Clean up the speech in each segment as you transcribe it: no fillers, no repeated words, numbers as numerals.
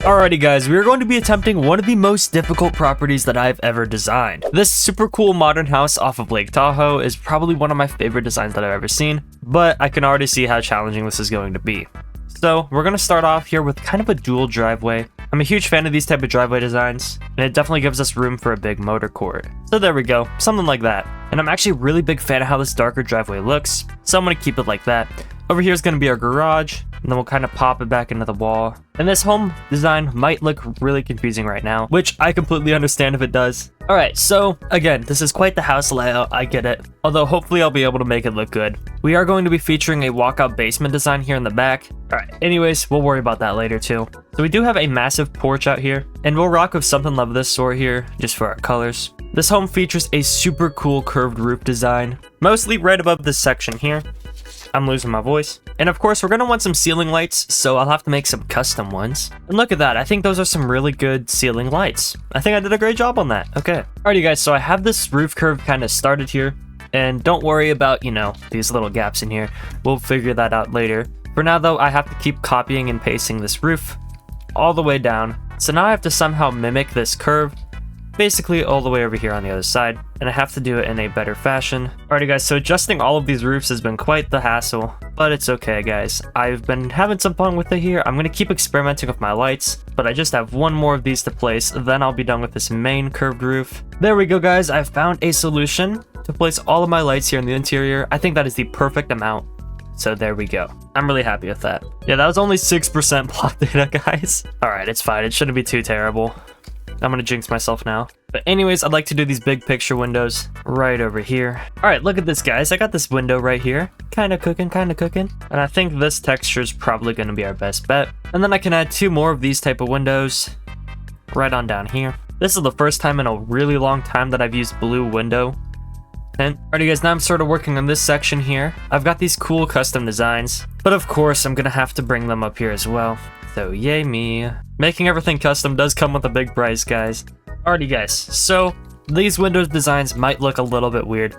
Alrighty guys, we are going to be attempting one of the most difficult properties that I've ever designed. This super cool modern house off of Lake Tahoe is probably one of my favorite designs that I've ever seen, but I can already see how challenging this is going to be. So we're going to start off here with kind of a dual driveway. I'm a huge fan of these type of driveway designs, and it definitely gives us room for a big motor court. So there we go, something like that. And I'm actually a really big fan of how this darker driveway looks, so I'm going to keep it like that. Over here is going to be our garage, and then we'll kind of pop it back into the wall. And this home design might look really confusing right now, which I completely understand if it does. Alright, so again, this is quite the house layout, I get it. Although hopefully I'll be able to make it look good. We are going to be featuring a walkout basement design here in the back. Alright, anyways, we'll worry about that later too. So we do have a massive porch out here, and we'll rock with something of this sort here, just for our colors. This home features a super cool curved roof design, mostly right above this section here. I'm losing my voice. And of course, we're going to want some ceiling lights, so I'll have to make some custom ones. And look at that, I think those are some really good ceiling lights. I think I did a great job on that. Okay. Alrighty guys, so I have this roof curve kind of started here. And don't worry about, these little gaps in here. We'll figure that out later. For now though, I have to keep copying and pasting this roof all the way down. So now I have to somehow mimic this curve, basically all the way over here on the other side, and I have to do it in a better fashion. Alrighty guys, so adjusting all of these roofs has been quite the hassle, but it's okay guys. I've been having some fun with it here. I'm going to keep experimenting with my lights, but I just have one more of these to place, then I'll be done with this main curved roof. There we go guys, I've found a solution to place all of my lights here in the interior. I think that is the perfect amount. So there we go. I'm really happy with that. Yeah, that was only 6% plot data guys. Alright, it's fine, it shouldn't be too terrible. I'm gonna jinx myself now. But anyways, I'd like to do these big picture windows right over here. Alright, look at this guys. I got this window right here. Kinda cooking. And I think this texture is probably gonna be our best bet. And then I can add 2 more of these type of windows right on down here. This is the first time in a really long time that I've used blue window tint. Alrighty guys, now I'm sort of working on this section here. I've got these cool custom designs, but of course I'm gonna have to bring them up here as well. So yay me. Making everything custom does come with a big price, guys. Alrighty guys, so these Windows designs might look a little bit weird.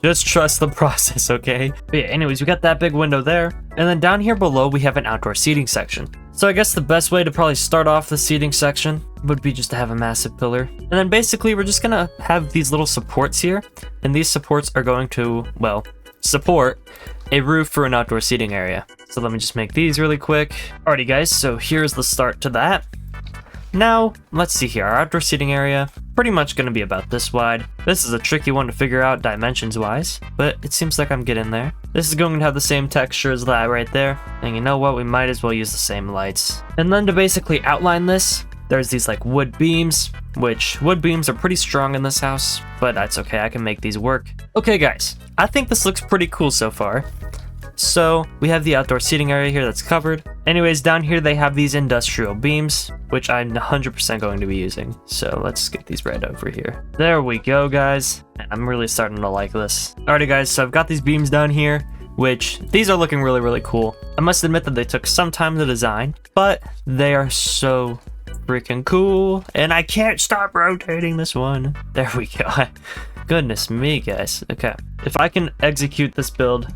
Just trust the process, okay? But yeah, anyways, we got that big window there. And then down here below, we have an outdoor seating section. So I guess the best way to probably start off the seating section would be just to have a massive pillar. And then basically, we're just gonna have these little supports here. And these supports are going to, well, support a roof for an outdoor seating area. So let me just make these really quick. Alrighty guys, so here's the start to that. Now, let's see here, our outdoor seating area, pretty much gonna be about this wide. This is a tricky one to figure out dimensions wise, but it seems like I'm getting there. This is going to have the same texture as that right there. And you know what, we might as well use the same lights. And then to basically outline this, there's these like wood beams, which wood beams are pretty strong in this house, but that's okay, I can make these work. Okay guys, I think this looks pretty cool so far. So we have the outdoor seating area here that's covered. Anyways, down here they have these industrial beams, which I'm 100% going to be using. So let's get these right over here. There we go, guys. I'm really starting to like this. Alrighty, guys, so I've got these beams down here, which these are looking really, really cool. I must admit that they took some time to design, but they are so freaking cool. And I can't stop rotating this one. There we go. Goodness me, guys. Okay, if I can execute this build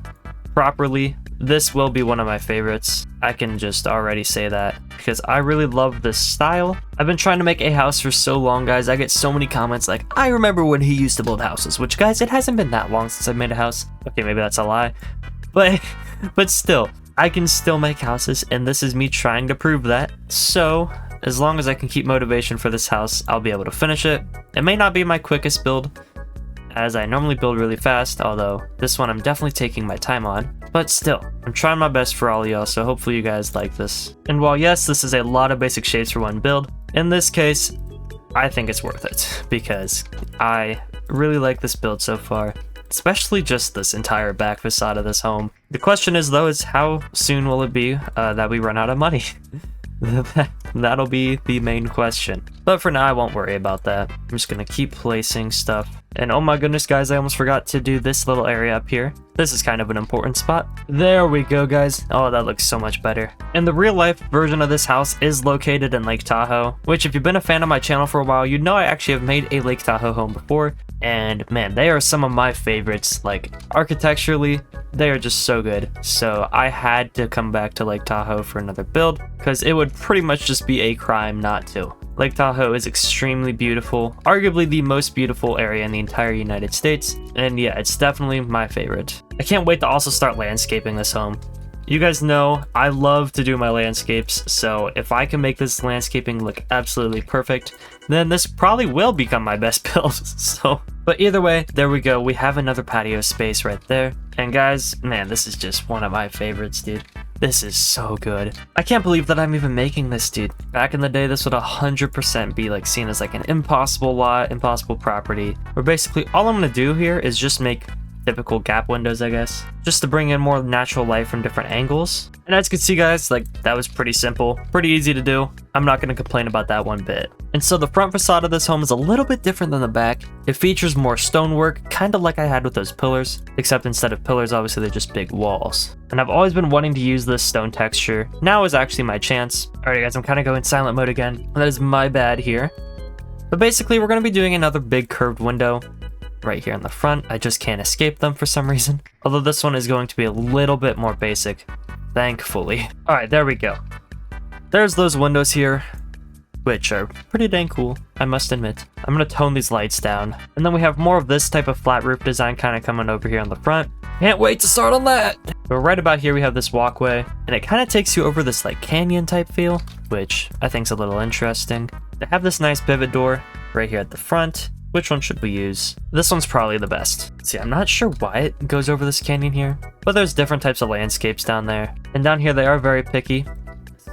properly, this will be one of my favorites. I can just already say that because I really love this style. I've been trying to make a house for so long, guys. I get so many comments like, I remember when he used to build houses, which guys, it hasn't been that long since I've made a house. Okay, maybe that's a lie, but still, I can still make houses, and this is me trying to prove that. So as long as I can keep motivation for this house, I'll be able to finish it. It may not be my quickest build, as I normally build really fast, although this one I'm definitely taking my time on. But still, I'm trying my best for all of y'all, so hopefully you guys like this. And while yes, this is a lot of basic shapes for one build, in this case, I think it's worth it, because I really like this build so far, especially just this entire back facade of this home. The question is though, is how soon will it be that we run out of money? That'll be the main question. But for now, I won't worry about that. I'm just gonna keep placing stuff. And oh my goodness, guys, I almost forgot to do this little area up here. This is kind of an important spot. There we go, guys. Oh, that looks so much better. And the real life version of this house is located in Lake Tahoe, which if you've been a fan of my channel for a while, you know I actually have made a Lake Tahoe home before. and man, they are some of my favorites. Like architecturally, they are just so good. So I had to come back to Lake Tahoe for another build because it would pretty much just be a crime not to. Lake Tahoe is extremely beautiful, arguably the most beautiful area in the entire United States, and yeah, it's definitely my favorite. I can't wait to also start landscaping this home. You guys know I love to do my landscapes, so if I can make this landscaping look absolutely perfect, then this probably will become my best build. But either way, there we go. We have another patio space right there. And guys, man, this is just one of my favorites, dude. This is so good. I can't believe that I'm even making this, dude. Back in the day, this would 100% be like seen as like an impossible lot, impossible property, where basically all I'm gonna do here is just make typical gap windows, I guess, just to bring in more natural light from different angles. And as you can see, guys, like that was pretty simple, pretty easy to do. I'm not going to complain about that one bit. And so the front facade of this home is a little bit different than the back. It features more stonework, kind of like I had with those pillars, except instead of pillars, obviously they're just big walls. And I've always been wanting to use this stone texture. Now is actually my chance. Alright guys, I'm kind of going silent mode again. That is my bad here. But basically, we're going to be doing another big curved window right here in the front. I just can't escape them for some reason. Although this one is going to be a little bit more basic, thankfully. Alright, there we go. There's those windows here, which are pretty dang cool, I must admit. I'm gonna tone these lights down. And then we have more of this type of flat roof design kind of coming over here on the front. Can't wait to start on that! But right about here we have this walkway, and it kind of takes you over this like canyon type feel, which I think is a little interesting. They have this nice pivot door right here at the front. Which one should we use? This one's probably the best. See, I'm not sure why it goes over this canyon here, but there's different types of landscapes down there. And down here they are very picky.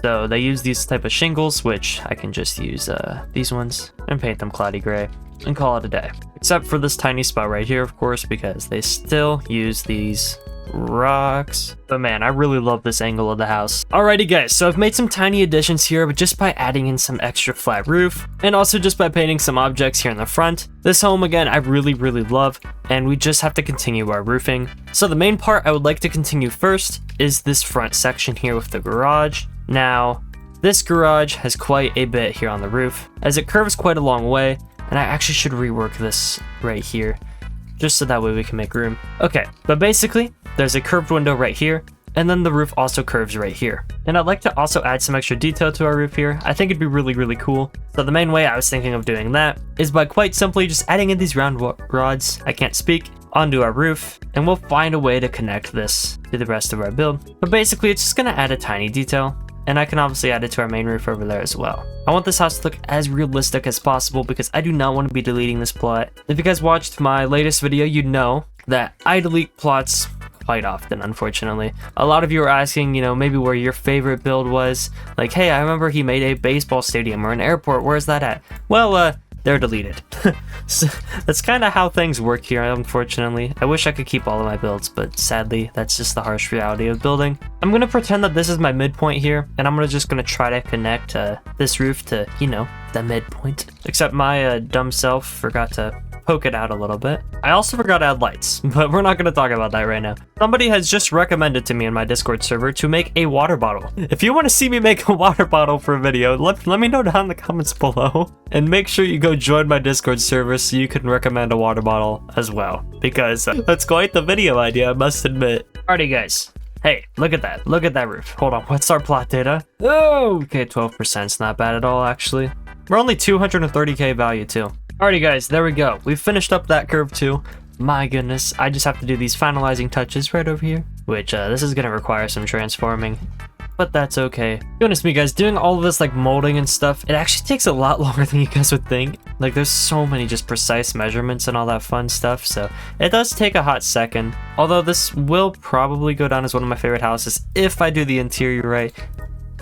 So they use these type of shingles, which I can just use these ones and paint them cloudy gray and call it a day. Except for this tiny spot right here, of course, because they still use these rocks. But man, I really love this angle of the house. Alrighty guys, so I've made some tiny additions here, but just by adding in some extra flat roof and also just by painting some objects here in the front. This home again, I really love, and we just have to continue our roofing. So the main part I would like to continue first is this front section here with the garage. Now, this garage has quite a bit here on the roof as it curves quite a long way, and I actually should rework this right here just so that way we can make room. Okay, but basically, there's a curved window right here, and then the roof also curves right here. And I'd like to also add some extra detail to our roof here. I think it'd be really cool. So the main way I was thinking of doing that is by quite simply just adding in these round rods, I can't speak, onto our roof, and we'll find a way to connect this to the rest of our build. But basically, it's just gonna add a tiny detail, and I can obviously add it to our main roof over there as well. I want this house to look as realistic as possible because I do not want to be deleting this plot. If you guys watched my latest video, you'd know that I delete plots quite often, unfortunately. A lot of you are asking, you know, maybe where your favorite build was. Like, hey, I remember he made a baseball stadium or an airport. Where's that at? Well, they're deleted. So that's kind of how things work here, unfortunately. I wish I could keep all of my builds, but sadly, that's just the harsh reality of building. I'm gonna pretend that this is my midpoint here, and I'm just gonna try to connect this roof to, you know, the midpoint. Except my dumb self forgot to poke it out a little bit. I also forgot to add lights, but we're not going to talk about that right now. Somebody has just recommended to me in my Discord server to make a water bottle. If you want to see me make a water bottle for a video, let me know down in the comments below. And make sure you go join my Discord server so you can recommend a water bottle as well. Because that's quite the video idea, I must admit. Alrighty guys. Hey, look at that. Look at that roof. Hold on, what's our plot data? Oh, okay, 12%. It's not bad at all, actually. We're only 230k value too. Alrighty guys, there we go. We've finished up that curve too. My goodness, I just have to do these finalizing touches right over here, which this is going to require some transforming, but that's okay. Be honest with me guys, doing all of this like molding and stuff, it actually takes a lot longer than you guys would think. Like there's so many just precise measurements and all that fun stuff, so it does take a hot second. Although this will probably go down as one of my favorite houses if I do the interior right.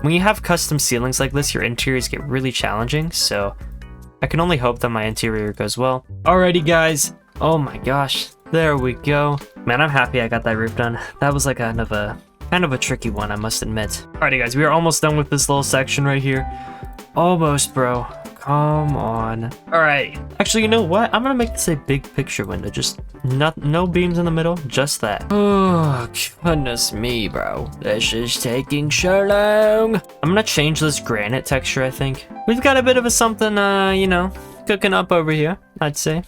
When you have custom ceilings like this, your interiors get really challenging, so I can only hope that my interior goes well. Alrighty guys, oh my gosh, there we go. Man, I'm happy I got that roof done. That was like kind of a tricky one, I must admit. Alrighty guys, we are almost done with this little section right here. Almost, bro. Come on. Alright. Actually, you know what? I'm gonna make this a big picture window. Just no beams in the middle, just that. Oh, goodness me, bro. This is taking so long. I'm gonna change this granite texture, I think. We've got a bit of a something, you know, cooking up over here, I'd say.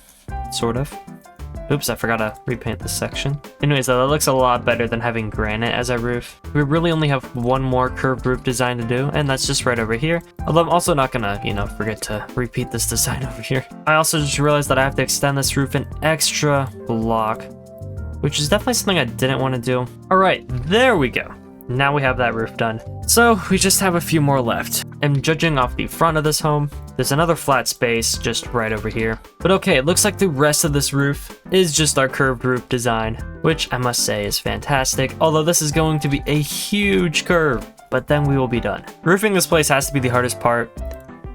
sort of. Oops, I forgot to repaint this section. Anyways, though, that looks a lot better than having granite as our roof. We really only have one more curved roof design to do, and that's just right over here. Although I'm also not gonna, forget to repeat this design over here. I also just realized that I have to extend this roof an extra block, which is definitely something I didn't want to do. All right, there we go. Now we have that roof done. So we just have a few more left. And judging off the front of this home, there's another flat space just right over here. But okay, it looks like the rest of this roof is just our curved roof design, which I must say is fantastic. Although this is going to be a huge curve, but then we will be done. Roofing this place has to be the hardest part.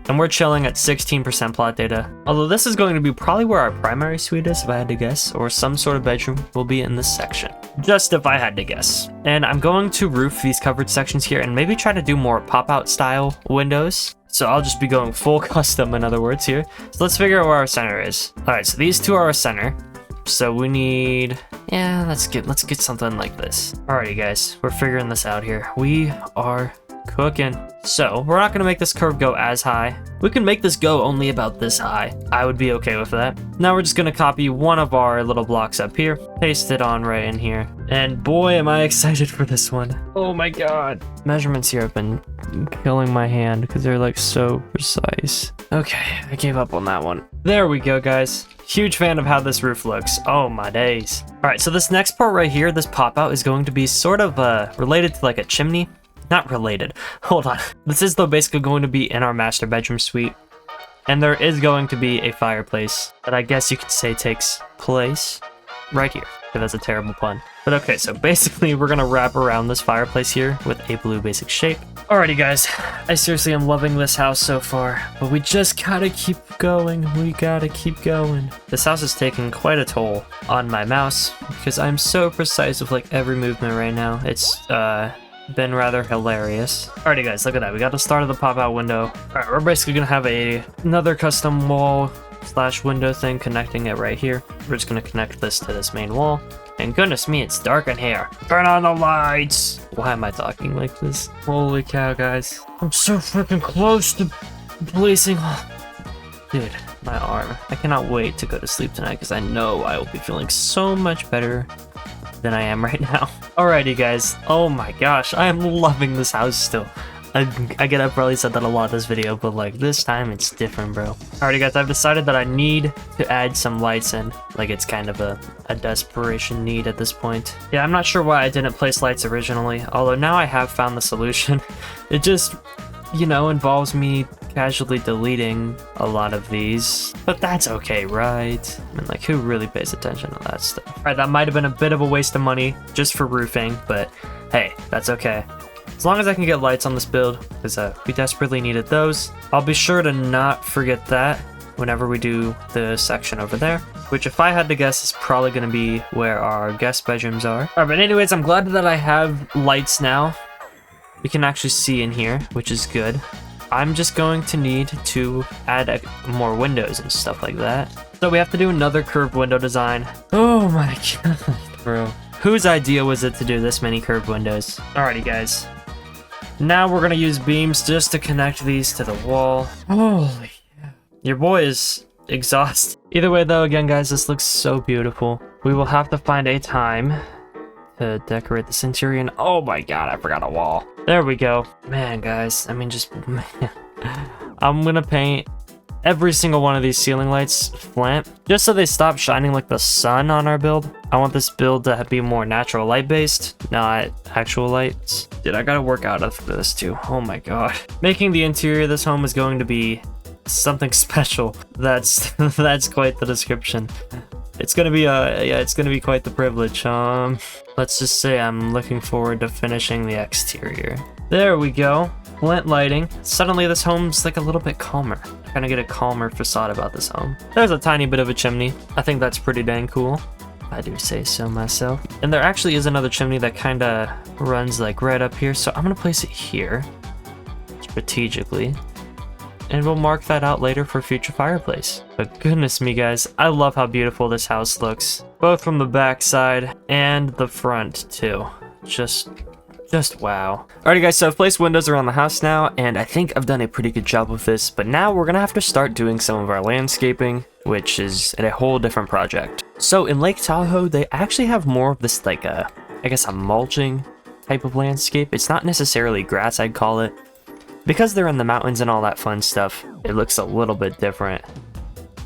And we're chilling at 16% plot data. Although this is going to be probably where our primary suite is, if I had to guess, or some sort of bedroom will be in this section. Just if I had to guess. And I'm going to roof these covered sections here and maybe try to do more pop-out style windows. So I'll just be going full custom, in other words, here. So let's figure out where our center is. All right, so these two are our center. So we need, yeah, let's get something like this. Alrighty, guys, we're figuring this out here. We are cooking. So we're not gonna make this curve go as high. We can make this go only about this high. I would be okay with that. Now we're just gonna copy one of our little blocks up here, paste it on right in here. And boy, am I excited for this one. Oh my God. Measurements here have been killing my hand because they're like so precise. Okay, I gave up on that one. There we go, guys. Huge fan of how this roof looks. Oh my days. All right, so this next part right here, this pop out is going to be sort of related to like a chimney. Not related. Hold on. This is though basically going to be in our master bedroom suite. And there is going to be a fireplace that I guess you could say takes place right here. Okay, that's a terrible pun. But okay, so basically we're gonna wrap around this fireplace here with a blue basic shape. Alrighty guys, I seriously am loving this house so far, but we just gotta keep going. We gotta keep going. This house is taking quite a toll on my mouse because I'm so precise with like every movement right now. It's been rather hilarious. Alrighty guys, look at that. We got the start of the pop-out window. Alright, we're basically gonna have another custom wall / window thing connecting it right here. We're just gonna connect this to this main wall. And goodness me, it's dark in here. Turn on the lights! Why am I talking like this? Holy cow, guys. I'm so freaking close to placing... Dude, my arm. I cannot wait to go to sleep tonight because I know I will be feeling so much better than I am right now. Alrighty guys, oh my gosh, I am loving this house still. I get I probably said that a lot in this video, but like this time it's different, bro. Alrighty guys, I've decided that I need to add some lights in. Like it's kind of a desperation need at this point. Yeah, I'm not sure why I didn't place lights originally, although now I have found the solution. It just, involves me casually deleting a lot of these, but that's okay, right? I mean, like, who really pays attention to that stuff? All right, that might have been a bit of a waste of money just for roofing, but hey, that's okay. As long as I can get lights on this build, because we desperately needed those. I'll be sure to not forget that whenever we do the section over there, which if I had to guess is probably going to be where our guest bedrooms are. All right, but anyways, I'm glad that I have lights now. We can actually see in here, which is good. I'm just going to need to add more windows and stuff like that. So we have to do another curved window design. Oh my God, bro. Whose idea was it to do this many curved windows? Alrighty, guys. Now we're gonna use beams just to connect these to the wall. Holy cow. Your boy is exhausted. Either way though, again guys, this looks so beautiful. We will have to find a time to decorate this interior, and oh my God, I forgot a wall. There we go. Man, guys, I mean, man. I'm gonna paint every single one of these ceiling lights flint, just so they stop shining like the sun on our build. I want this build to be more natural light based, not actual lights. Dude, I gotta work out after this too. Oh my God. Making the interior of this home is going to be something special. That's quite the description. It's gonna be it's gonna be quite the privilege. Let's just say I'm looking forward to finishing the exterior. There we go. Flint lighting. Suddenly this home's like a little bit calmer. I kind of get a calmer facade about this home. There's a tiny bit of a chimney. I think that's pretty dang cool. I do say so myself. And there actually is another chimney that kind of runs like right up here. So I'm gonna place it here strategically. And we'll mark that out later for future fireplace. But goodness me, guys, I love how beautiful this house looks. Both from the back side and the front, too. Just Just wow. Alrighty guys, so I've placed windows around the house now, and I think I've done a pretty good job with this, but now we're gonna have to start doing some of our landscaping, which is a whole different project. So in Lake Tahoe, they actually have more of this like I guess a mulching type of landscape. It's not necessarily grass, I'd call it. Because they're in the mountains and all that fun stuff, it looks a little bit different.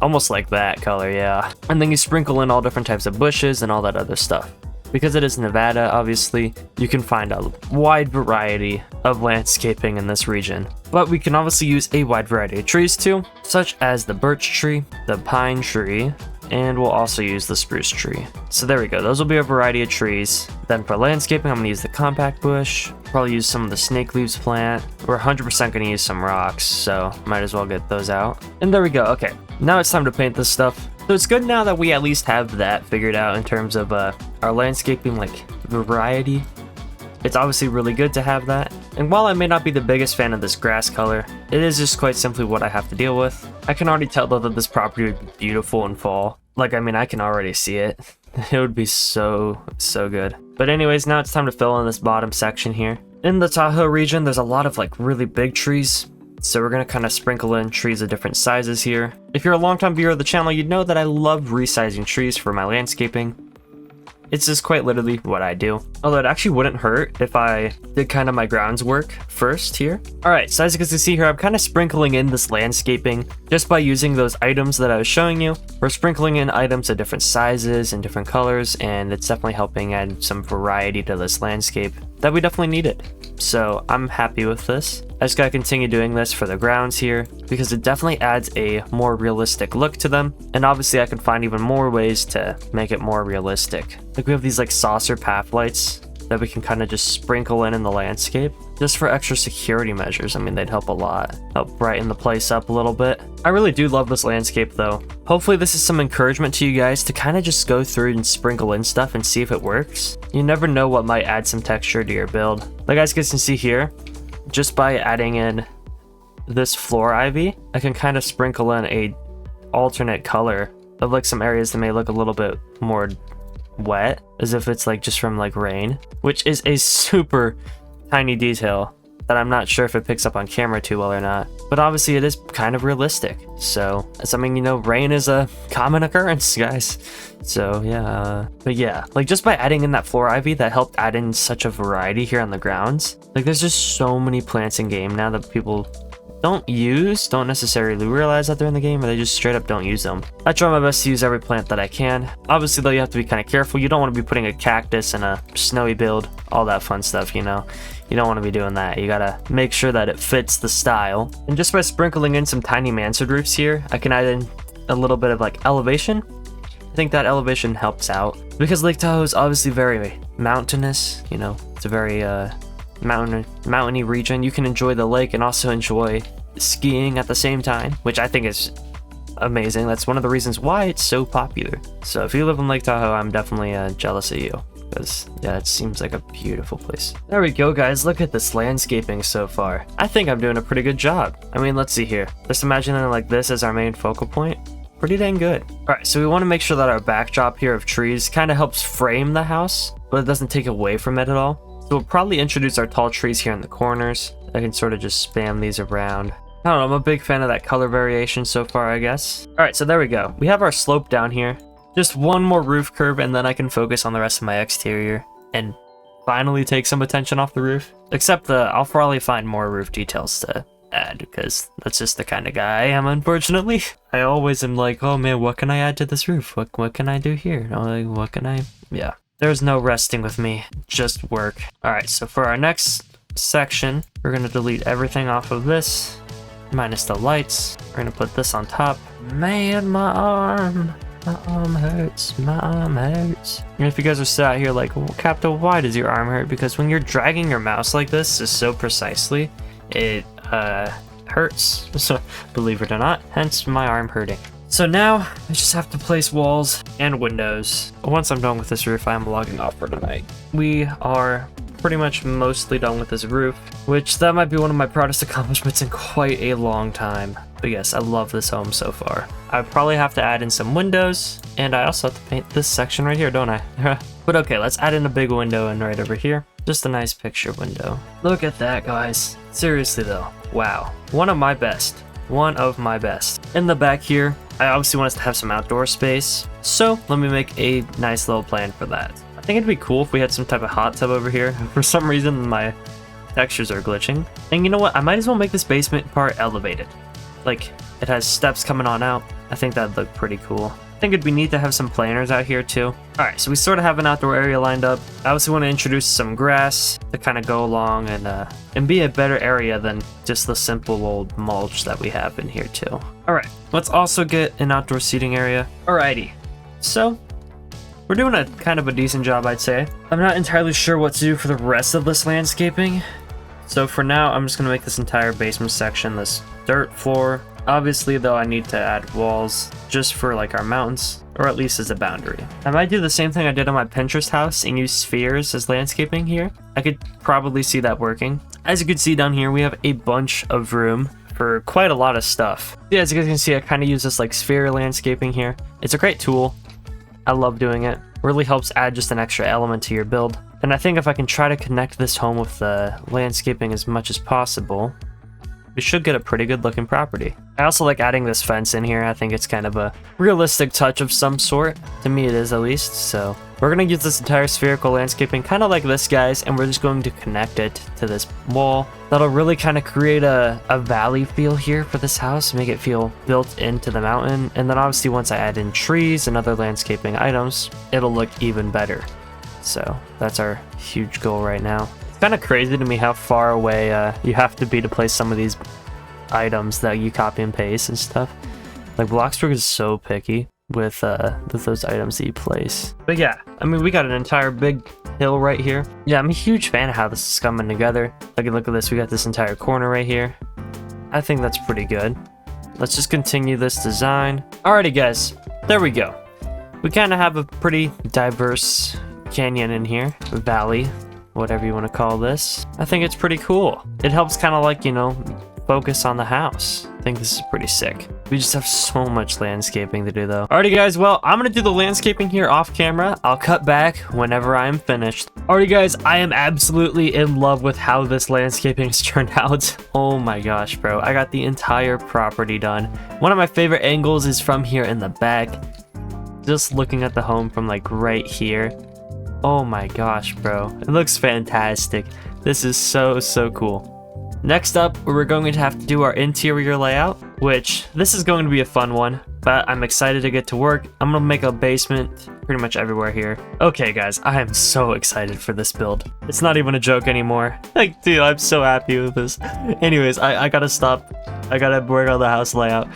Almost like that color, yeah. And then you sprinkle in all different types of bushes and all that other stuff. Because it is Nevada, obviously, you can find a wide variety of landscaping in this region. But we can obviously use a wide variety of trees too, such as the birch tree, the pine tree, and we'll also use the spruce tree. So there we go, those will be a variety of trees. Then for landscaping, I'm gonna use the compact bush, probably use some of the snake leaves plant. We're 100% gonna use some rocks, so might as well get those out. And there we go, okay. Now it's time to paint this stuff. So it's good now that we at least have that figured out in terms of our landscaping like variety. It's obviously really good to have that. And while I may not be the biggest fan of this grass color, it is just quite simply what I have to deal with. I can already tell though that this property would be beautiful in fall. Like, I mean, I can already see it. It would be so good. But anyways, now it's time to fill in this bottom section here. In the Tahoe region, there's a lot of like really big trees. So we're gonna kind of sprinkle in trees of different sizes here. If you're a longtime viewer of the channel, you'd know that I love resizing trees for my landscaping. It's just quite literally what I do. Although it actually wouldn't hurt if I did kind of my grounds work first here. Alright, so as you can see here, I'm kind of sprinkling in this landscaping just by using those items that I was showing you. We're sprinkling in items of different sizes and different colors, and it's definitely helping add some variety to this landscape that we definitely needed. So I'm happy with this. I just gotta continue doing this for the grounds here because it definitely adds a more realistic look to them. And obviously I can find even more ways to make it more realistic. Like we have these like saucer path lights that we can kind of just sprinkle in the landscape just for extra security measures. I mean, they'd help a lot, help brighten the place up a little bit. I really do love this landscape though. Hopefully this is some encouragement to you guys to kind of just go through and sprinkle in stuff and see if it works. You never know what might add some texture to your build. Like guys can see here, just by adding in this floor ivy, I can kind of sprinkle in a alternate color of like some areas that may look a little bit more wet, as if it's like just from like rain, which is a super tiny detail that I'm not sure if it picks up on camera too well or not, but obviously it is kind of realistic. So I mean, you know, rain is a common occurrence, guys. So yeah, but yeah, like just by adding in that floor ivy, that helped add in such a variety here on the grounds. Like there's just so many plants in game now that people don't necessarily realize that they're in the game, or they just straight up don't use them. I try my best to use every plant that I can. Obviously though, you have to be kind of careful. You don't want to be putting a cactus in a snowy build, all that fun stuff, you know. You don't want to be doing that. You gotta make sure that it fits the style. And just by sprinkling in some tiny mansard roofs here, I can add in a little bit of like elevation. I think that elevation helps out because Lake Tahoe is obviously very mountainous, you know. It's a very mountainy region. You can enjoy the lake and also enjoy skiing at the same time, which I think is amazing. That's one of the reasons why it's so popular. So if you live in Lake Tahoe, I'm definitely jealous of you, because yeah, it seems like a beautiful place. There we go, guys. Look at this landscaping so far. I think I'm doing a pretty good job. I mean, let's see here. Just imagining like this as our main focal point. Pretty dang good. All right, so we want to make sure that our backdrop here of trees kind of helps frame the house, but it doesn't take away from it at all. So we'll probably introduce our tall trees here in the corners. I can sort of just spam these around. I don't know, I'm a big fan of that color variation so far, I guess. All right, so there we go. We have our slope down here. Just one more roof curve, and then I can focus on the rest of my exterior and finally take some attention off the roof. Except I'll probably find more roof details to add, because that's just the kind of guy I am, unfortunately. I always am like, oh man, what can I add to this roof? What can I do here? Like, what can I... Yeah. There's no resting with me, just work. All right, so for our next section, we're gonna delete everything off of this, minus the lights. We're gonna put this on top. Man, my arm hurts, my arm hurts. And if you guys are sat here like, well, Capto, why does your arm hurt? Because when you're dragging your mouse like this just so precisely, it hurts. So believe it or not, hence my arm hurting. So now I just have to place walls and windows. Once I'm done with this roof, I'm logging off for tonight. We are pretty much mostly done with this roof, which that might be one of my proudest accomplishments in quite a long time. But yes, I love this home so far. I probably have to add in some windows, and I also have to paint this section right here, don't I? But okay, let's add in a big window in right over here. Just a nice picture window. Look at that, guys. Seriously though, wow. One of my best. One of my best. In the back here, I obviously want us to have some outdoor space. So let me make a nice little plan for that. I think it'd be cool if we had some type of hot tub over here. For some reason, my textures are glitching. And you know what? I might as well make this basement part elevated. Like, it has steps coming on out. I think that'd look pretty cool. I think it'd be neat to have some planters out here too. Alright, so we sort of have an outdoor area lined up. I also want to introduce some grass to kind of go along and be a better area than just the simple old mulch that we have in here too. Alright, let's also get an outdoor seating area. Alrighty, so we're doing a kind of a decent job, I'd say. I'm not entirely sure what to do for the rest of this landscaping. So for now, I'm just going to make this entire basement section this dirt floor. Obviously, though, I need to add walls just for like our mountains, or at least as a boundary. I might do the same thing I did on my Pinterest house and use spheres as landscaping here. I could probably see that working. As you can see down here, we have a bunch of room for quite a lot of stuff. Yeah, as you guys can see, I kind of use this like sphere landscaping here. It's a great tool. I love doing it. Really helps add just an extra element to your build. And I think if I can try to connect this home with the landscaping as much as possible, we should get a pretty good looking property. I also like adding this fence in here. I think it's kind of a realistic touch of some sort. To me it is, at least. So we're going to use this entire spherical landscaping kind of like this, guys, and we're just going to connect it to this wall. That'll really kind of create a valley feel here for this house, make it feel built into the mountain. And then obviously once I add in trees and other landscaping items, it'll look even better. So that's our huge goal right now. Kind of crazy to me how far away you have to be to place some of these items that you copy and paste and stuff. Like Bloxburg is so picky with those items that you place. But yeah, I mean, we got an entire big hill right here. Yeah, I'm a huge fan of how this is coming together. Like, look at this, we got this entire corner right here. I think that's pretty good. Let's just continue this design. Alrighty guys, there we go. We kind of have a pretty diverse canyon in here, valley, whatever you want to call this. I think it's pretty cool. It helps kind of like, you know, focus on the house. I think this is pretty sick. We just have so much landscaping to do though. Alrighty guys, well, I'm gonna do the landscaping here off camera. I'll cut back whenever I'm finished. Alrighty guys, I am absolutely in love with how this landscaping has turned out. Oh my gosh, bro. I got the entire property done. One of my favorite angles is from here in the back. Just looking at the home from like right here. Oh my gosh, bro. It looks fantastic. This is so cool. Next up, we're going to have to do our interior layout, which this is going to be a fun one, but I'm excited to get to work. I'm going to make a basement pretty much everywhere here. Okay, guys, I am so excited for this build. It's not even a joke anymore. Like, dude, I'm so happy with this. Anyways, I gotta stop. I gotta work on the house layout.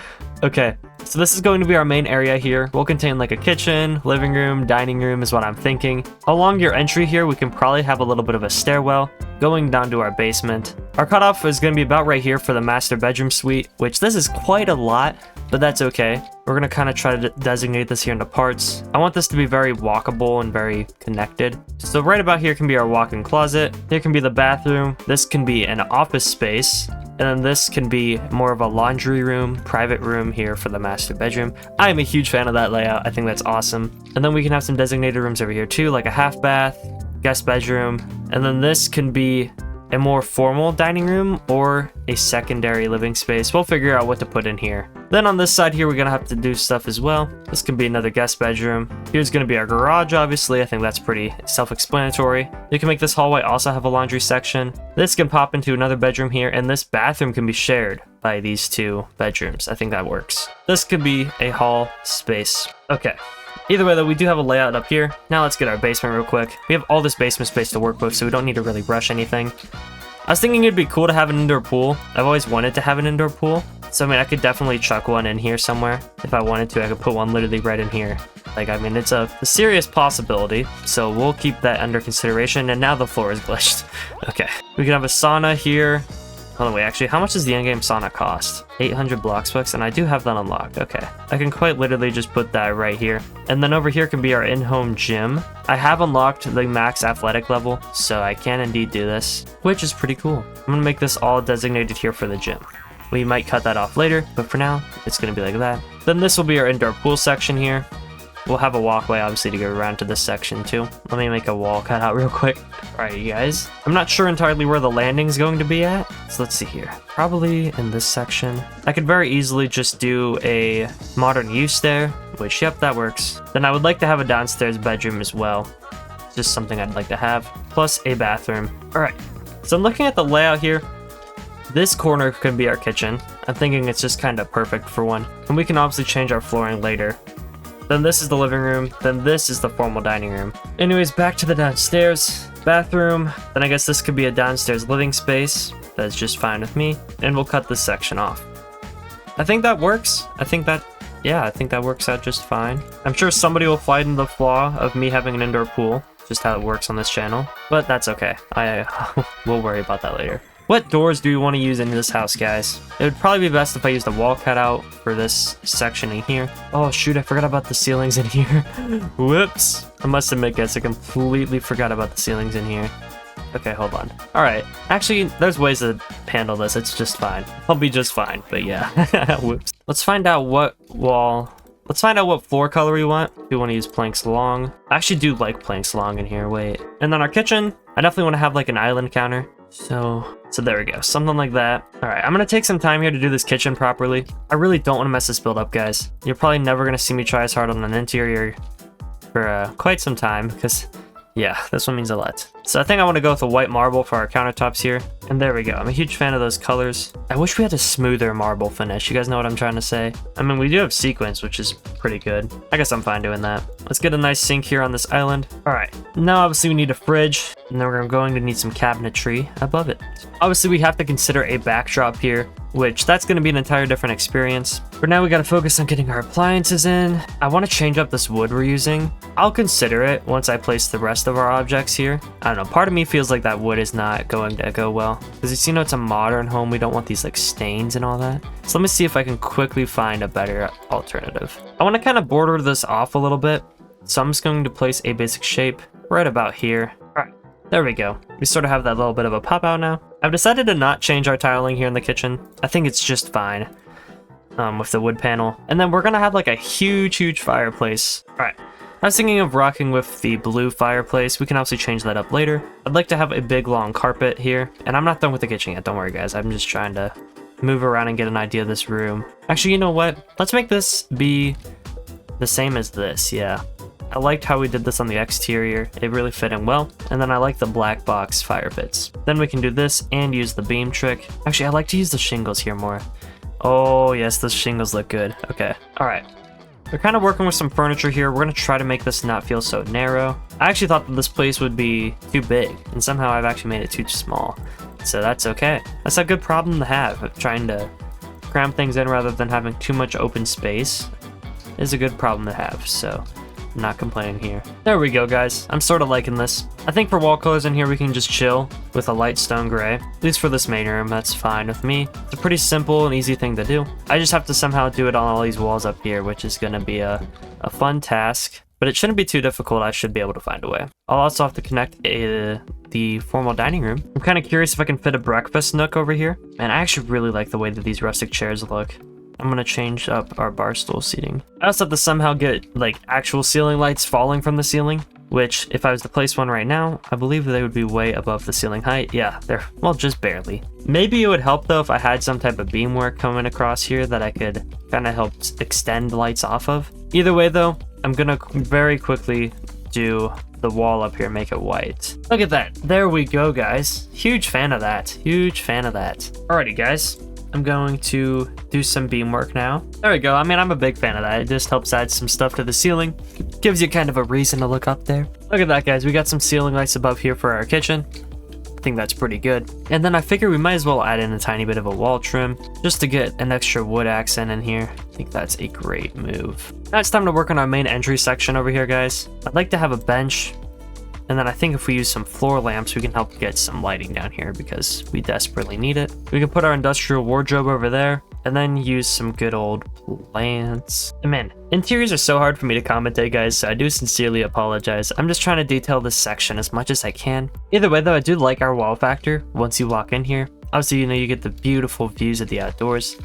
Okay. So this is going to be our main area here. We'll contain like a kitchen, living room, dining room is what I'm thinking. Along your entry here, we can probably have a little bit of a stairwell going down to our basement. Our cutoff is going to be about right here for the master bedroom suite, which this is quite a lot, but that's okay. We're going to kind of try to designate this here into parts. I want this to be very walkable and very connected. So right about here can be our walk-in closet. Here can be the bathroom. This can be an office space. And then this can be more of a laundry room, private room here for the master bedroom. I am a huge fan of that layout. I think that's awesome. And then we can have some designated rooms over here too, like a half bath, guest bedroom. And then this can be a more formal dining room or a secondary living space. We'll figure out what to put in here. Then on this side here, we're gonna have to do stuff as well. This can be another guest bedroom. Here's gonna be our garage, obviously. I think that's pretty self-explanatory. You can make this hallway also have a laundry section. This can pop into another bedroom here, and this bathroom can be shared by these two bedrooms. I think that works. This could be a hall space. Okay. Either way though, we do have a layout up here. Now let's get our basement real quick. We have all this basement space to work with, so we don't need to really rush anything. I was thinking it'd be cool to have an indoor pool. I've always wanted to have an indoor pool. So I mean, I could definitely chuck one in here somewhere. If I wanted to, I could put one literally right in here. Like, I mean, it's a serious possibility. So we'll keep that under consideration. And now the floor is glitched. Okay. We can have a sauna here. Hold on, wait, actually, how much does the endgame sauna cost? 800 Bloxburg, and I do have that unlocked. Okay. I can quite literally just put that right here. And then over here can be our in-home gym. I have unlocked the max athletic level, so I can indeed do this, which is pretty cool. I'm gonna make this all designated here for the gym. We might cut that off later, but for now, it's gonna be like that. Then this will be our indoor pool section here. we'll have a walkway obviously to go around to this section too. Let me make a wall cutout real quick. All right, you guys. I'm not sure entirely where the landing's going to be at. So let's see here. Probably in this section. I could very easily just do a modern use there, which, yep, that works. Then I would like to have a downstairs bedroom as well. Just something I'd like to have, plus a bathroom. All right, so I'm looking at the layout here. This corner could be our kitchen. I'm thinking it's just kind of perfect for one. And we can obviously change our flooring later. Then this is the living room. Then this is the formal dining room. Anyways, back to the downstairs bathroom. Then I guess this could be a downstairs living space. That's just fine with me. And we'll cut this section off. I think that works. I think that works out just fine. I'm sure somebody will find the flaw of me having an indoor pool. Just how it works on this channel. But that's okay. We'll worry about that later. What doors do we want to use in this house, guys? It would probably be best if I used a wall cutout for this section in here. Oh shoot, I forgot about the ceilings in here. Whoops. I must admit, guys, I completely forgot about the ceilings in here. Okay, hold on. All right. Actually, there's ways to handle this. It's just fine. I'll be just fine, but yeah. Whoops. Let's find out what floor color we want. We want to use planks along. I actually do like planks along in here. Wait. And then our kitchen, I definitely want to have like an island counter. So there we go. Something like that. All right. I'm going to take some time here to do this kitchen properly. I really don't want to mess this build up, guys. You're probably never going to see me try as hard on an interior for quite some time because, yeah, this one means a lot. So I think I want to go with a white marble for our countertops here. And there we go. I'm a huge fan of those colors. I wish we had a smoother marble finish. You guys know what I'm trying to say? I mean, we do have sequins, which is pretty good. I guess I'm fine doing that. Let's get a nice sink here on this island. All right. Now, obviously, we need a fridge. And then we're going to need some cabinetry above it. Obviously, we have to consider a backdrop here, which that's going to be an entire different experience. For now, we got to focus on getting our appliances in. I want to change up this wood we're using. I'll consider it once I place the rest of our objects here. I don't know. Part of me feels like that wood is not going to go well. Because you know it's a modern home, we don't want these like stains and all that. So let me see if I can quickly find a better alternative. I want to kind of border this off a little bit. So I'm just going to place a basic shape right about here. All right, there we go. We sort of have that little bit of a pop out now. I've decided to not change our tiling here in the kitchen. I think it's just fine with the wood panel. And then we're going to have like a huge fireplace. All right. I was thinking of rocking with the blue fireplace. We can obviously change that up later. I'd like to have a big long carpet here. And I'm not done with the kitchen yet. Don't worry, guys. I'm just trying to move around and get an idea of this room. Actually, you know what? Let's make this be the same as this. Yeah. I liked how we did this on the exterior. It really fit in well. And then I like the black box fire pits. Then we can do this and use the beam trick. Actually, I like to use the shingles here more. Oh, yes, those shingles look good. Okay. All right. We're kind of working with some furniture here. We're going to try to make this not feel so narrow. I actually thought that this place would be too big, and somehow I've actually made it too small. So that's okay. That's a good problem to have. Trying to cram things in rather than having too much open space is a good problem to have, so I'm not complaining here. There we go, guys. I'm sort of liking this. I think for wall colors in here, we can just chill with a light stone gray. At least for this main room, that's fine with me. It's a pretty simple and easy thing to do. I just have to somehow do it on all these walls up here, which is going to be a fun task. But it shouldn't be too difficult. I should be able to find a way. I'll also have to connect the formal dining room. I'm kind of curious if I can fit a breakfast nook over here. And I actually really like the way that these rustic chairs look. I'm gonna change up our bar stool seating. I also have to somehow get like actual ceiling lights falling from the ceiling, which if I was to place one right now, I believe they would be way above the ceiling height. Yeah, they're, well, just barely. Maybe it would help though if I had some type of beamwork coming across here that I could kind of help extend lights off of. Either way though, I'm gonna very quickly do the wall up here, make it white. Look at that. There we go, guys. Huge fan of that. Huge fan of that. Alrighty, guys. I'm going to do some beam work now. There we go. I mean, I'm a big fan of that. It just helps add some stuff to the ceiling. Gives you kind of a reason to look up there. Look at that, guys. We got some ceiling lights above here for our kitchen. I think that's pretty good. And then I figure we might as well add in a tiny bit of a wall trim just to get an extra wood accent in here. I think that's a great move. Now it's time to work on our main entry section over here, guys. I'd like to have a bench. And then I think if we use some floor lamps, we can help get some lighting down here because we desperately need it. We can put our industrial wardrobe over there and then use some good old plants. And man, interiors are so hard for me to commentate, guys, so I do sincerely apologize. I'm just trying to detail this section as much as I can. Either way though, I do like our wow factor once you walk in here. Obviously, you know, you get the beautiful views of the outdoors.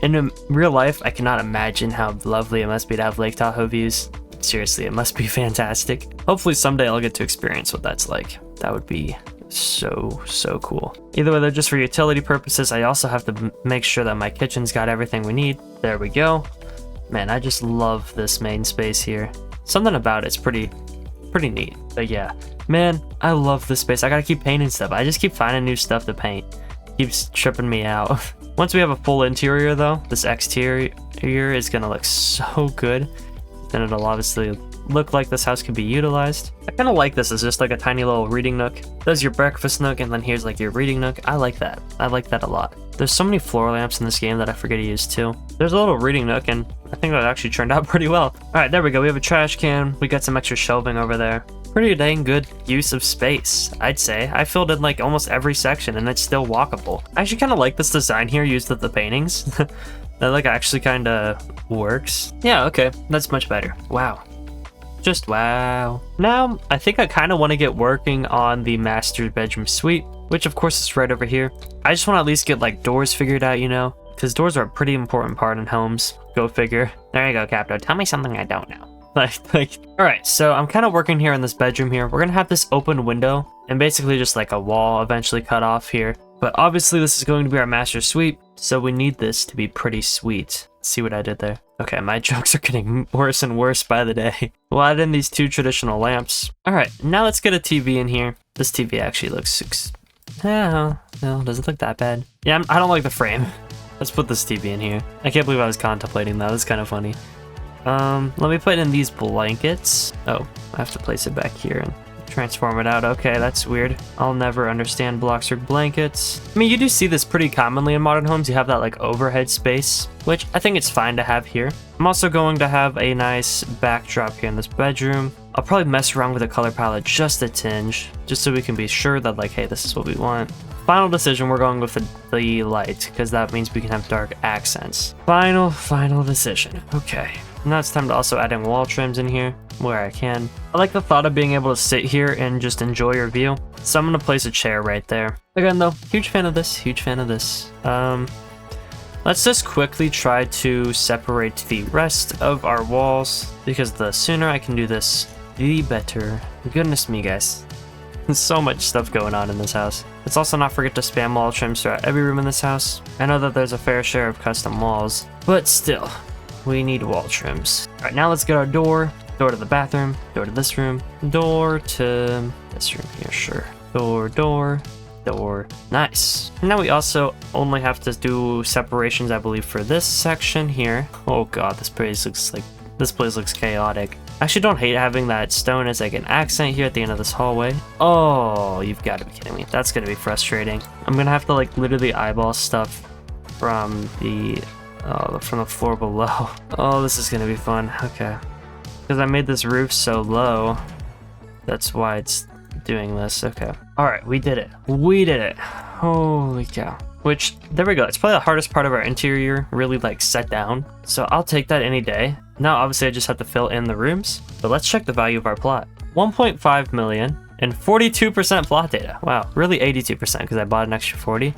In real life, I cannot imagine how lovely it must be to have Lake Tahoe views. Seriously, it must be fantastic. Hopefully someday I'll get to experience what that's like. That would be so cool. Either way, they're just for utility purposes. I also have to make sure that my kitchen's got everything we need. There we go. Man, I just love this main space here. Something about it's pretty neat. But yeah, man, I love this space. I gotta keep painting stuff. I just keep finding new stuff to paint. Keeps tripping me out. Once we have a full interior though, this exterior is gonna look so good. Then it'll obviously look like this house could be utilized. I kind of like this as just like a tiny little reading nook. There's your breakfast nook, and then here's like your reading nook. I like that. I like that a lot. There's so many floor lamps in this game that I forget to use too. There's a little reading nook, and I think that actually turned out pretty well. All right, there we go. We have a trash can. We got some extra shelving over there. Pretty dang good use of space, I'd say. I filled in like almost every section, and it's still walkable. I actually kind of like this design here used with the paintings. That like actually kind of works. Yeah, okay, that's much better. Wow. Just wow. Now, I think I kind of want to get working on the master bedroom suite, which of course is right over here. I just want to at least get like doors figured out, you know, because doors are a pretty important part in homes. Go figure. There you go, Capto. Tell me something I don't know. All right, so I'm kind of working here in this bedroom here. We're gonna have this open window and basically just like a wall eventually cut off here. But obviously this is going to be our master suite, so we need this to be pretty sweet. See what I did there? Okay, my jokes are getting worse and worse by the day. We'll add in these two traditional lamps. All right, now let's get a TV in here. This TV actually looks, no, doesn't look that bad. Yeah, I don't like the frame. Let's put this TV in here. I can't believe I was contemplating that. That's kind of funny. Let me put in these blankets. Oh, I have to place it back here and transform it out. Okay, that's weird. I'll never understand Bloxburg blankets. I mean, you do see this pretty commonly in modern homes. You have that like overhead space, which I think it's fine to have here. I'm also going to have a nice backdrop here in this bedroom. I'll probably mess around with the color palette just a tinge, just so we can be sure that like, hey, this is what we want. Final decision, we're going with the light, because that means we can have dark accents. Final decision. Okay. Now it's time to also add in wall trims in here where I can. I like the thought of being able to sit here and just enjoy your view. So I'm going to place a chair right there. Again though, huge fan of this, huge fan of this. Let's just quickly try to separate the rest of our walls, because the sooner I can do this, the better. Goodness me, guys. There's so much stuff going on in this house. Let's also not forget to spam wall trims throughout every room in this house. I know that there's a fair share of custom walls, but still, we need wall trims. All right, now let's get our door to the bathroom, door to this room, door to this room here, sure. Door. Nice. Now we also only have to do separations, I believe, for this section here. Oh god, this place looks chaotic. I actually don't hate having that stone as like an accent here at the end of this hallway. Oh, you've got to be kidding me. That's gonna be frustrating. I'm gonna have to like literally eyeball stuff from the floor below. Oh, this is gonna be fun. Okay, because I made this roof so low, that's why it's doing this. Okay, all right, we did it. Holy cow. Which, there we go. It's probably the hardest part of our interior, really like set down, so I'll take that any day. Now obviously I just have to fill in the rooms, but let's check the value of our plot. 1.5 million and 42% plot data. Wow, really 82% because I bought an extra 40.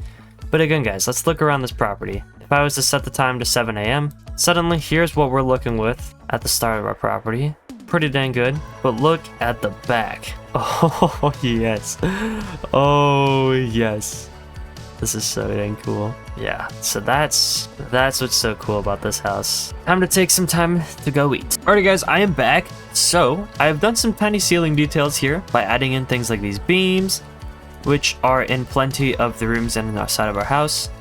But again guys, let's look around this property. If I was to set the time to 7 a.m, suddenly here's what we're looking with at the start of our property. Pretty dang good, but look at the back. Oh yes, oh yes. This is so dang cool. Yeah, so that's what's so cool about this house. Time to take some time to go eat. Alrighty guys, I am back. So I have done some tiny ceiling details here by adding in things like these beams, which are in plenty of the rooms and outside of our house.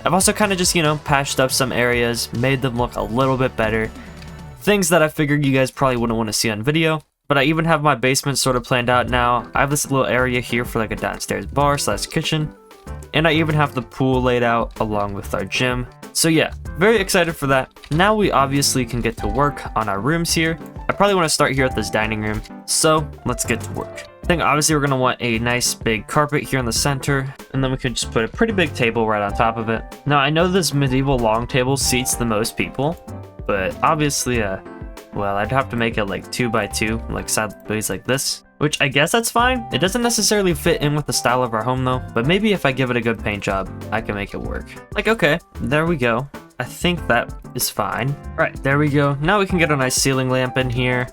I've also kind of just, you know, patched up some areas, made them look a little bit better. Things that I figured you guys probably wouldn't want to see on video. But I even have my basement sort of planned out now. I have this little area here for like a downstairs bar / kitchen. And I even have the pool laid out along with our gym. So yeah, very excited for that. Now we obviously can get to work on our rooms here. I probably want to start here at this dining room. So let's get to work. I think obviously we're going to want a nice big carpet here in the center. And then we can just put a pretty big table right on top of it. Now I know this medieval long table seats the most people. But obviously, well, I'd have to make it like 2 by 2, like sideways like this. Which I guess that's fine. It doesn't necessarily fit in with the style of our home though, but maybe if I give it a good paint job, I can make it work. Like, okay, there we go. I think that is fine. All right, there we go. Now we can get a nice ceiling lamp in here.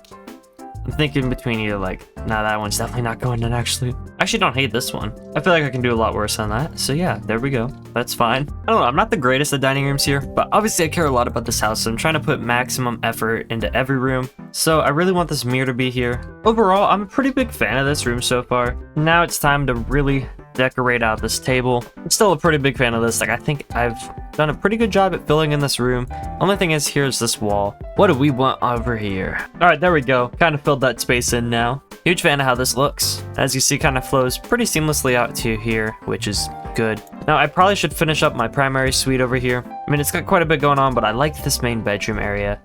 I'm thinking between either like, nah, that one's definitely not going in actually. I actually don't hate this one. I feel like I can do a lot worse on that. So yeah, there we go. That's fine. I don't know, I'm not the greatest at dining rooms here, but obviously I care a lot about this house, so I'm trying to put maximum effort into every room. So I really want this mirror to be here. Overall, I'm a pretty big fan of this room so far. Now it's time to really decorate out this table. I'm still a pretty big fan of this. Like, I think I've done a pretty good job at filling in this room. Only thing is, here's this wall. What do we want over here? All right, there we go. Kind of filled that space in now. Huge fan of how this looks. As you see, kind of flows pretty seamlessly out to here, which is good. Now, I probably should finish up my primary suite over here. I mean, it's got quite a bit going on, but I like this main bedroom area.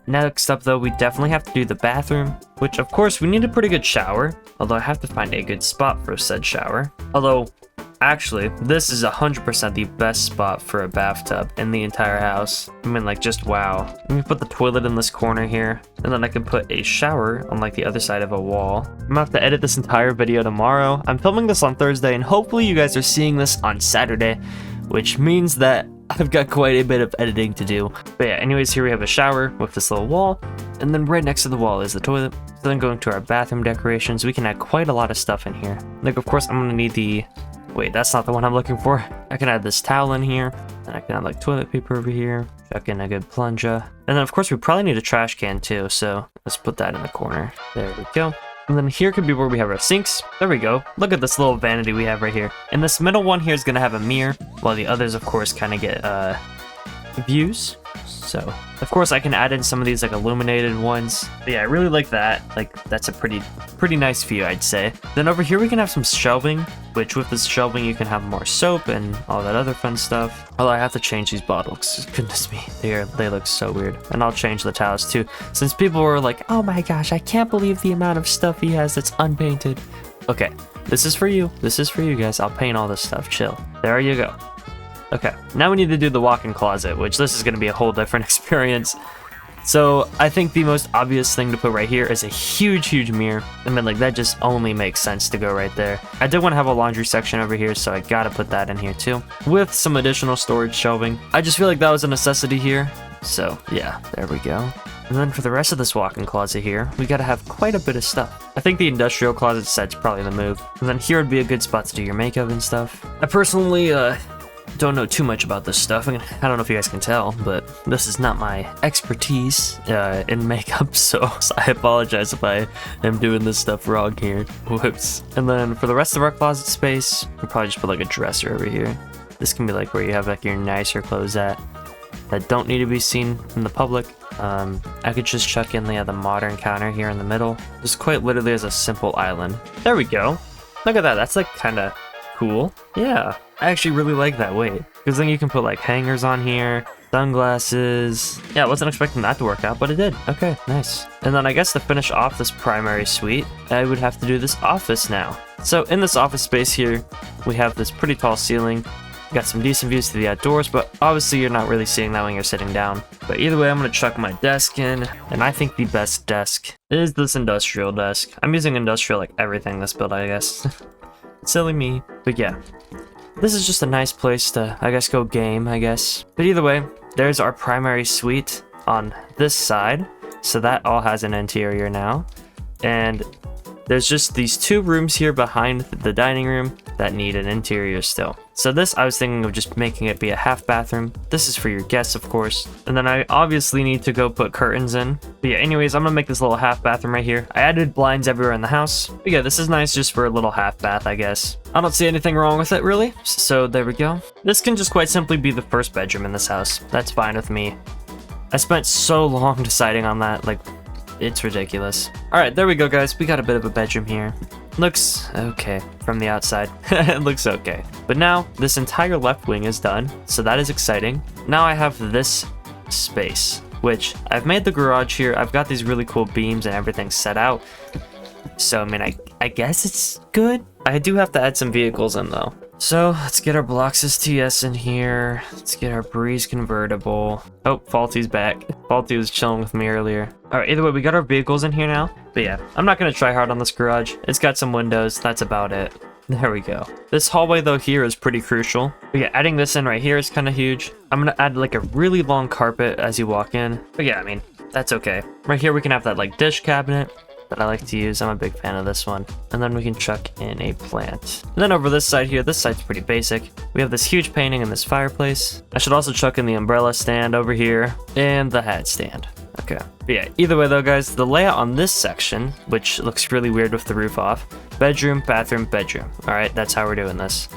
Next up, though, we definitely have to do the bathroom, which, of course, we need a pretty good shower, although I have to find a good spot for said shower. Although, actually, this is 100% the best spot for a bathtub in the entire house. I mean, like, just wow. Let me put the toilet in this corner here, and then I can put a shower on, like, the other side of a wall. I'm gonna have to edit this entire video tomorrow. I'm filming this on Thursday, and hopefully you guys are seeing this on Saturday, which means that I've got quite a bit of editing to do. But yeah, anyways, here we have a shower with this little wall, and then right next to the wall is the toilet. So then going to our bathroom decorations, we can add quite a lot of stuff in here. Like, of course, I'm gonna need the... Wait, that's not the one I'm looking for. I can add this towel in here, and I can add like toilet paper over here, chuck in a good plunger. And then of course we probably need a trash can too, so let's put that in the corner. There we go. And then here could be where we have our sinks. There we go. Look at this little vanity we have right here. And this middle one here is gonna have a mirror, while the others of course kind of get views. So of course I can add in some of these like illuminated ones. But yeah, I really like that. Like, that's a pretty nice view, I'd say. Then over here we can have some shelving, which with this shelving you can have more soap and all that other fun stuff. Although I have to change these bottles. Goodness me, they look so weird. And I'll change the towels too, since people were like, oh my gosh, I can't believe the amount of stuff he has that's unpainted. Okay, this is for you. This is for you guys. I'll paint all this stuff. Chill. There you go. Okay, now we need to do the walk-in closet, which this is going to be a whole different experience. So I think the most obvious thing to put right here is a huge mirror. I mean, like, that just only makes sense to go right there. I did want to have a laundry section over here, so I gotta put that in here too, with some additional storage shelving. I just feel like that was a necessity here. So yeah, there we go. And then for the rest of this walk-in closet here, we gotta have quite a bit of stuff. I think the industrial closet set's probably the move. And then here would be a good spot to do your makeup and stuff. I personally, don't know too much about this stuff. I don't know if you guys can tell, but this is not my expertise in makeup, so I apologize if I am doing this stuff wrong here. Whoops. And then for the rest of our closet space, we'll probably just put like a dresser over here. This can be like where you have like your nicer clothes at that don't need to be seen from the public. I could just chuck in the modern counter here in the middle, just quite literally as a simple island. There we go. Look at that. That's like kind of cool. Yeah, I actually really like that weight, because then you can put like hangers on here, sunglasses. Yeah, I wasn't expecting that to work out, but it did. Okay, nice. And then I guess to finish off this primary suite, I would have to do this office now. So in this office space here, we have this pretty tall ceiling. Got some decent views to the outdoors, but obviously you're not really seeing that when you're sitting down. But either way, I'm gonna chuck my desk in, and I think the best desk is this industrial desk. I'm using industrial like everything this build, I guess. Silly me. But yeah, this is just a nice place to, I guess, go game, I guess. But either way, there's our primary suite on this side. So that all has an interior now. And there's just these two rooms here behind the dining room that need an interior still. So this, I was thinking of just making it be a half bathroom. This is for your guests, of course. And then I obviously need to go put curtains in. But yeah, anyways, I'm gonna make this little half bathroom right here. I added blinds everywhere in the house. But yeah, this is nice just for a little half bath, I guess. I don't see anything wrong with it, really. So there we go. This can just quite simply be the first bedroom in this house. That's fine with me. I spent so long deciding on that, like, it's ridiculous. Alright, there we go, guys. We got a bit of a bedroom here. Looks okay from the outside. It looks okay. But now, this entire left wing is done, so that is exciting. Now I have this space, which I've made the garage here. I've got these really cool beams and everything set out. So, I mean, I guess it's good. I do have to add some vehicles in, though. So, let's get our Blox's TS in here. Let's get our Breeze convertible. Oh, Faulty's back. Faulty was chilling with me earlier. Alright, either way, we got our vehicles in here now. But yeah, I'm not going to try hard on this garage. It's got some windows. That's about it. There we go. This hallway, though, here is pretty crucial. But yeah, adding this in right here is kind of huge. I'm going to add, like, a really long carpet as you walk in. But yeah, I mean, that's okay. Right here, we can have that, like, dish cabinet. that I like to use. I'm a big fan of this one. And then we can chuck in a plant. And then over this side here, this side's pretty basic. We have this huge painting in this fireplace. I should also chuck in the umbrella stand over here and the hat stand. Okay, but yeah, either way though, guys, the layout on this section, which looks really weird with the roof off, bedroom, bathroom, bedroom. All right, that's how we're doing this.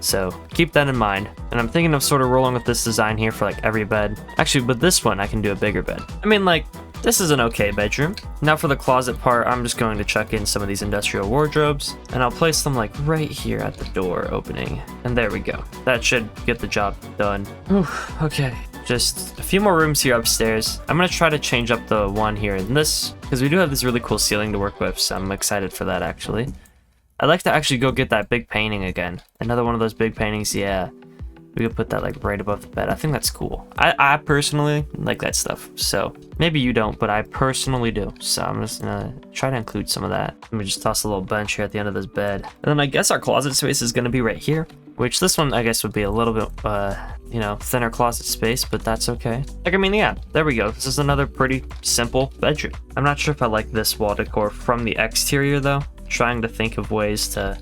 So keep that in mind. And I'm thinking of sort of rolling with this design here for like every bed. Actually, with this one, I can do a bigger bed. I mean, like, this is an okay bedroom. Now for the closet part, I'm just going to chuck in some of these industrial wardrobes, and I'll place them like right here at the door opening. And there we go. That should get the job done. Whew, okay. Just a few more rooms here upstairs. I'm gonna try to change up the one here in this, because we do have this really cool ceiling to work with, so I'm excited for that actually. I'd like to actually go get that big painting again. Another one of those big paintings, yeah. We could put that like right above the bed. I think that's cool. I personally like that stuff. So maybe you don't, but I personally do. So I'm just gonna try to include some of that. Let me just toss a little bench here at the end of this bed. And then I guess our closet space is gonna be right here, which this one I guess would be a little bit, you know, thinner closet space, but that's okay. Like, I mean, yeah, there we go. This is another pretty simple bedroom. I'm not sure if I like this wall decor from the exterior though. Trying to think of ways to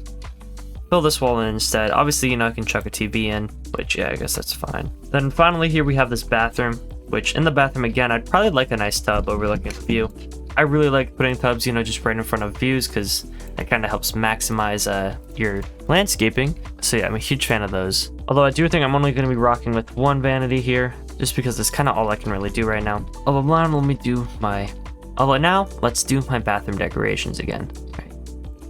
fill this wall in instead. Obviously, you know, I can chuck a TV in, which, yeah, I guess that's fine. Then finally here we have this bathroom, which in the bathroom, again, I'd probably like a nice tub overlooking the view. I really like putting tubs, you know, just right in front of views because that kind of helps maximize your landscaping. So yeah, I'm a huge fan of those. Although I do think I'm only going to be rocking with one vanity here, just because that's kind of all I can really do right now. Although now, let's do my bathroom decorations again. Right.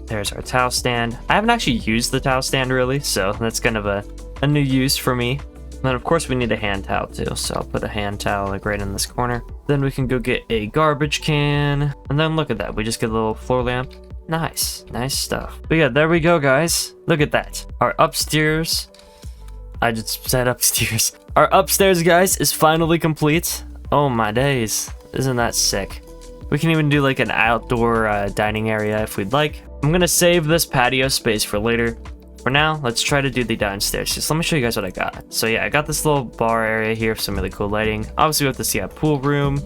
There's our towel stand. I haven't actually used the towel stand really, so that's kind of a new use for me. And then of course we need a hand towel too, so I'll put a hand towel like right in this corner. Then we can go get a garbage can, and then look at that, we just get a little floor lamp. Nice stuff. But yeah, there we go, guys. Look at that. Our upstairs, I just said upstairs. Our upstairs, guys, is finally complete. Oh my days, isn't that sick? We can even do like an outdoor dining area if we'd like. I'm gonna save this patio space for later. For now, let's try to do the downstairs. Just let me show you guys what I got. So yeah, I got this little bar area here with some really cool lighting. Obviously we have to see a pool room.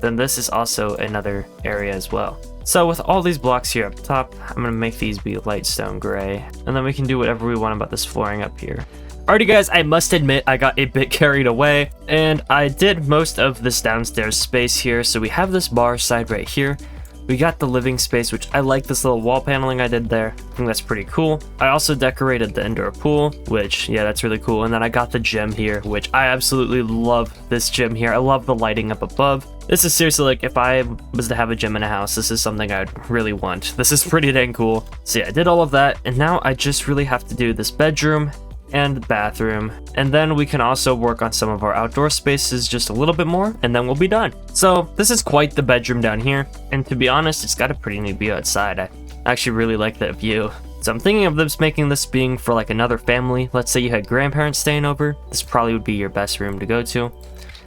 Then this is also another area as well. So with all these blocks here up top, I'm gonna make these be light stone gray. And then we can do whatever we want about this flooring up here. Alrighty guys, I must admit I got a bit carried away, and I did most of this downstairs space here. So we have this bar side right here. We got the living space, which I like this little wall paneling I did there. I think that's pretty cool. I also decorated the indoor pool, which, yeah, that's really cool. And then I got the gym here, which I absolutely love this gym here. I love the lighting up above. This is seriously like, if I was to have a gym in a house, this is something I'd really want. This is pretty dang cool. So yeah, I did all of that, and now I just really have to do this bedroom and the bathroom, and then we can also work on some of our outdoor spaces just a little bit more, and then we'll be done. So this is quite the bedroom down here, and to be honest, it's got a pretty neat view outside. I actually really like that view. So I'm thinking of making this being for like another family. Let's say you had grandparents staying over, this probably would be your best room to go to.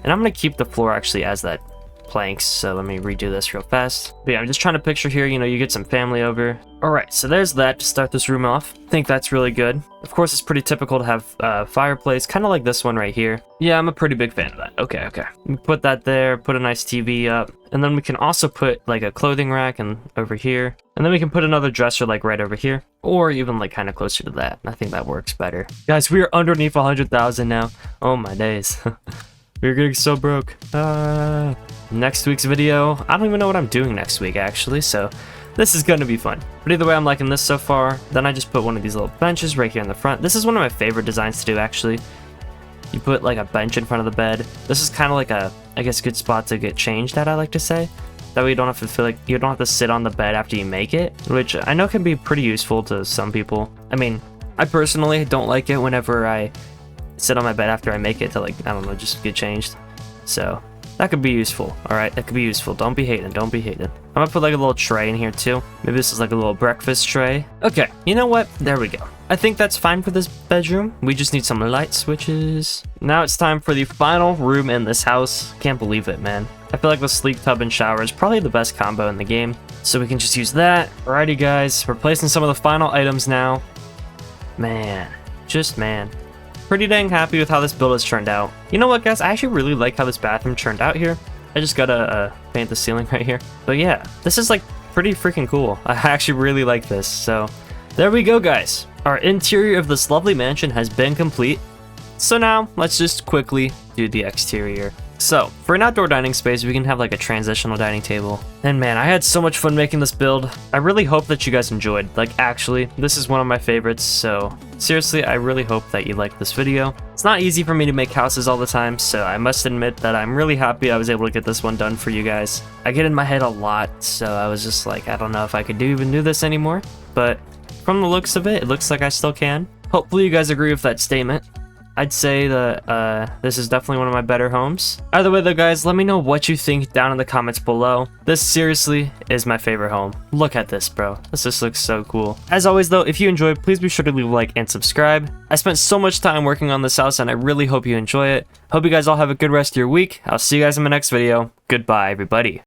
And I'm gonna keep the floor actually as that planks, so let me redo this real fast. But yeah, I'm just trying to picture here, you know, you get some family over. Alright, so there's that to start this room off. I think that's really good. Of course, it's pretty typical to have a fireplace, kind of like this one right here. Yeah, I'm a pretty big fan of that. Okay. We put that there, put a nice TV up, and then we can also put like a clothing rack and over here. And then we can put another dresser like right over here, or even like kind of closer to that. I think that works better. Guys, we are underneath 100,000 now. Oh my days. We're getting so broke. Next week's video, I don't even know what I'm doing next week actually, so this is going to be fun. But either way, I'm liking this so far. Then I just put one of these little benches right here in the front. This is one of my favorite designs to do actually. You put like a bench in front of the bed. This is kind of like a, I guess, good spot to get changed at, I like to say. That way you don't have to feel like you don't have to sit on the bed after you make it, which I know can be pretty useful to some people. I mean, I personally don't like it whenever I sit on my bed after I make it to, like, I don't know, just get changed. So that could be useful. All right, that could be useful. Don't be hating. I'm gonna put like a little tray in here too. Maybe this is like a little breakfast tray. Okay, you know what? There we go. I think that's fine for this bedroom. We just need some light switches. Now it's time for the final room in this house. Can't believe it, man. I feel like the sleek tub and shower is probably the best combo in the game. So we can just use that. Alrighty guys, we're placing some of the final items now. Man, pretty dang happy with how this build has turned out. You know what guys, I actually really like how this bathroom turned out here. I just gotta paint the ceiling right here. But yeah, this is like pretty freaking cool. I actually really like this. So there we go, guys. Our interior of this lovely mansion has been complete. So now let's just quickly do the exterior. So for an outdoor dining space, we can have like a transitional dining table. And man, I had so much fun making this build. I really hope that you guys enjoyed. Like, actually, this is one of my favorites. So seriously, I really hope that you liked this video. It's not easy for me to make houses all the time, so I must admit that I'm really happy I was able to get this one done for you guys. I get in my head a lot, so I was just like, I don't know if I could even do this anymore. But from the looks of it, it looks like I still can. Hopefully you guys agree with that statement. I'd say that this is definitely one of my better homes. Either way though, guys, let me know what you think down in the comments below. This seriously is my favorite home. Look at this, bro. This just looks so cool. As always though, if you enjoyed, please be sure to leave a like and subscribe. I spent so much time working on this house and I really hope you enjoy it. Hope you guys all have a good rest of your week. I'll see you guys in my next video. Goodbye, everybody.